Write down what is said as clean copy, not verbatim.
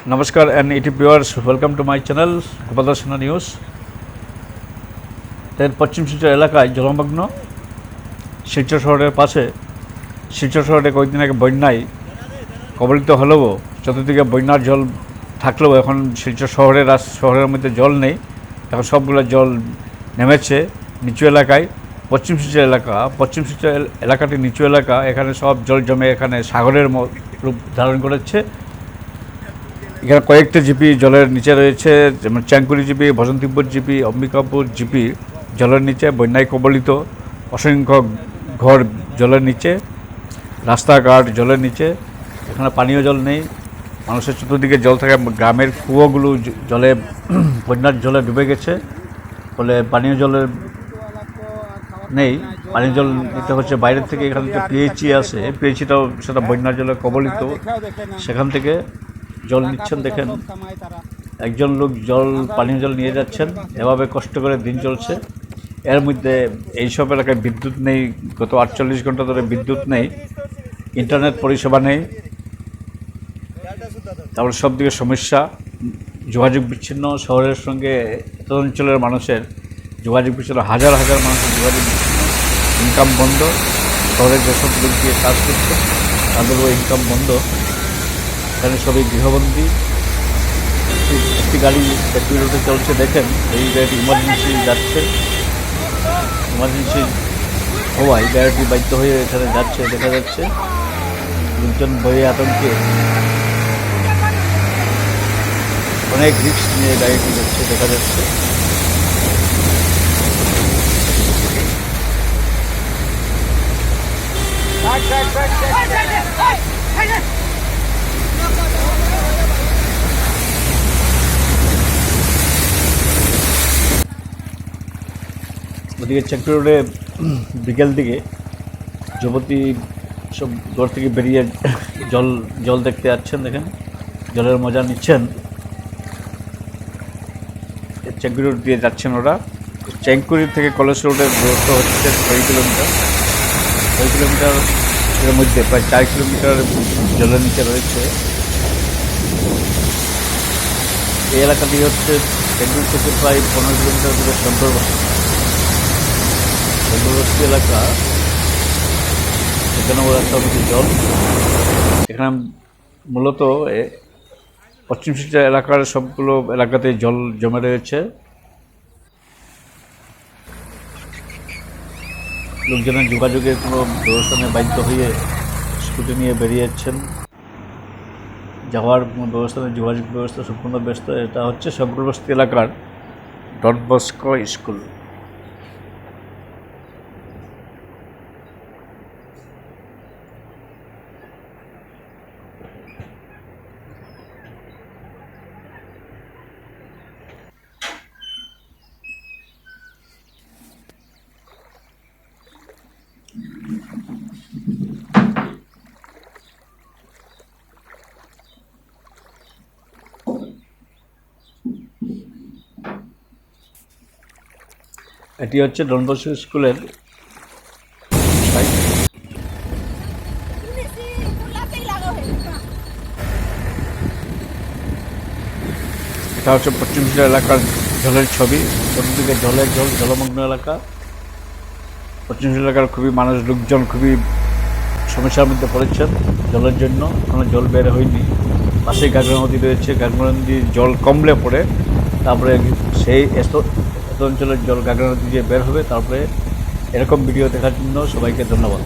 नमस्कार and ET viewers, welcome to my channel Gopaldas Sinha news. पश्चिम शिलचर एलाकाय जलमग्न शिलचर शहरेर पाशे शिलचर शहरे कয়েকদিন आगे बन्याय कबलित हलेও चतुर्दिके बन्यार जल थाकलेও এখন শিলচর শহরের মধ্যে জল নেই। এখন সবগুলো জল নেমেছে নিচু এলাকায়। পশ্চিম শিলচর এলাকাটি নিচু এলাকা, এখানে সব জল জমে এখানে সাগরের রূপ ধারণ করেছে। এখানে কয়েকটা জিপি জলের নিচে রয়েছে, যেমন চেনকুরি জিপি, বসন্তিপুর জিপি, অম্বিকাপুর জিপি জলের নিচে। বন্যায় কবলিত অসংখ্য ঘর জলের নিচে, রাস্তাঘাট জলের নিচে। এখানে পানীয় জল নেই, মানুষের চতুর্দিকে জল থাকে। গ্রামের কুয়োগুলো জলে বন্যার জলে ডুবে গেছে, ফলে পানীয় জলের নেই। পানীয় জল নিতে হচ্ছে বাইরে থেকে। এখানে একটা পিএইচি আছে, পিএইচিটাও সেটা বন্যার জলে কবলিত, সেখান থেকে জল নিচ্ছেন। দেখেন একজন লোক পানীয় জল নিয়ে যাচ্ছেন। এভাবে কষ্ট করে দিন চলছে। এর মধ্যে এইসব এলাকায় বিদ্যুৎ নেই, গত 48 ঘন্টা ধরে বিদ্যুৎ নেই, ইন্টারনেট পরিষেবা নেই। তারপর সব দিকে সমস্যা, যোগাযোগ বিচ্ছিন্ন। শহরের সঙ্গে এত অঞ্চলের মানুষের যোগাযোগ বিচ্ছিন্ন, হাজার হাজার মানুষের যোগাযোগ বিচ্ছিন্ন। ইনকাম বন্ধ। শহরের যেসব লোক দিয়ে কাজ করছে তাদেরও ইনকাম বন্ধ। এখানে সবই গৃহবন্দী। একটি গাড়ি একটি রোডে চলছে, দেখেন এই গাড়িটি ইমার্জেন্সি যাচ্ছে। ইমার্জেন্সি হওয়ায় গাড়িটি বাধ্য হয়ে এখানে যাচ্ছে, দেখা যাচ্ছে লোকজন ভয়ে আতঙ্কে অনেক রিস্ক নিয়ে গাড়িটি যাচ্ছে, দেখা যাচ্ছে। ওদিকে চেনকুরি রোডে বিকেল দিকে যুবতী সব ঘর থেকে বেরিয়ে জল দেখতে যাচ্ছেন। দেখেন জলের মজা নিচ্ছেন। চেনকুরি রোড দিয়ে যাচ্ছেন ওরা। চেনকুরি থেকে কলেজ রোডের দূরত্ব হচ্ছে 6 কিলোমিটার। 6 কিলোমিটারের মধ্যে প্রায় 4 কিলোমিটার জলের নিচে রয়েছে। এই এলাকাটি হচ্ছে চেনকুরি থেকে প্রায় 15 কিলোমিটার দূরে সন্তর্বস্তি এলাকা। এখানে ওরা একটা বেশি জল। এখানে মূলত পশ্চিম শিলচর এলাকার সবগুলো এলাকাতে জল জমে রয়েছে। লোকজনের যোগাযোগের কোনো ব্যবস্থা নেই, বাধ্য হয়ে স্কুটি নিয়ে বেরিয়েছেন। যাওয়ার কোনো ব্যবস্থা নেই, যোগাযোগ ব্যবস্থা সম্পূর্ণ ব্যস্ত। এটা হচ্ছে সন্তর্বস্তি এলাকার ডন বস্কো স্কুল। এটি হচ্ছে ডন বস্কো স্কুলের সাইট। এটা হচ্ছে পশ্চিম শিলচর এলাকার জলের ছবি। চতুর্দিকে জলমগ্ন এলাকা। পশ্চিম শিলচর এলাকার লোকজন খুবই সমস্যার মধ্যে পড়েছেন জলের জন্য। কোনো জল বের হয়নি। পাশে গাগরা নদী রয়েছে, গাগরা নদীর জল কমলে পড়ে তারপরে সেই এত অঞ্চলের জল গাগরা নদী দিয়ে বের হবে। তারপরে এরকম ভিডিও দেখার জন্য সবাইকে ধন্যবাদ।